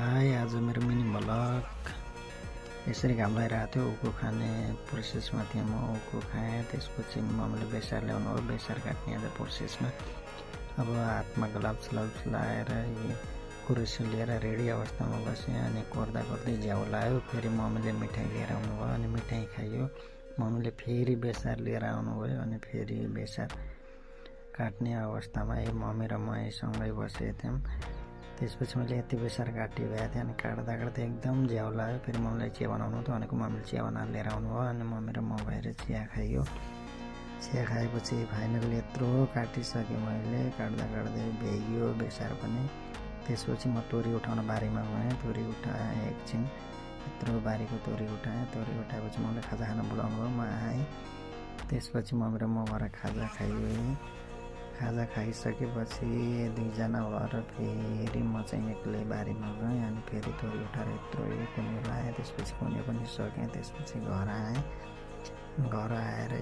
High, आज मेरो mini vlog यसरी घाम लगाइरहेको थियो। उखु खाने प्रोसेसमा थिएँ म। उखु खाएँ, त्यसपछि मम्मीले बेसार ल्याउनु हो। बेसार काट्ने आज प्रोसेसमा। अब हातमा ग्लभ्स लगाएर कुरेसो लिएर रेडी अवस्थामा बसेँ। अनि कोर्दा कोर्दै झ्याउ लायो। फेरि मम्मीले मिठाई लिएर आउनुभयो अनि मिठाई खाइयो। मम्मीले फेरि बेसार लिएर आउनुभयो अनि फेरि बेसार काट्ने अवस्थामा मम्मी र म सँगै बसेका थियौँ। त्यसपछि मैले यति बेसार काटिरहेको थिएँ अनि काट्दा काट्दै एकदम झ्याउ लाग्यो। फेरि मम्मीलाई चिया बनाउनु थियो भनेको मम्मीले चिया बनाएर लिएर आउनुभयो अनि मम्मी र म भएर चिया खाइयो। चिया खाएपछि फाइनली यत्रो काटिसकेँ मैले। काट्दा काट्दै भ्याइयो बेसार पनि। त्यसपछि म तोरी उठाउन बारीमा गएँ। तोरी उठाएँ एकछिन, यत्रो बारीको तोरी उठाएँ। तोरी उठाएपछि मम्मीले खाजा खान बोलाउनु भयो, म आएँ। त्यसपछि मम्मी र म भएर खाजा खाइयो। खाजा खाइसकेपछि दुईजना भएर फेरि म चाहिँ एक्लै बारीमा गएँ अनि फेरि तोरी उठाएर यत्रो कुन्यो लगाएँ। त्यसपछि कुन्यो पनि सकेँ। त्यसपछि घर आएँ। घर आएर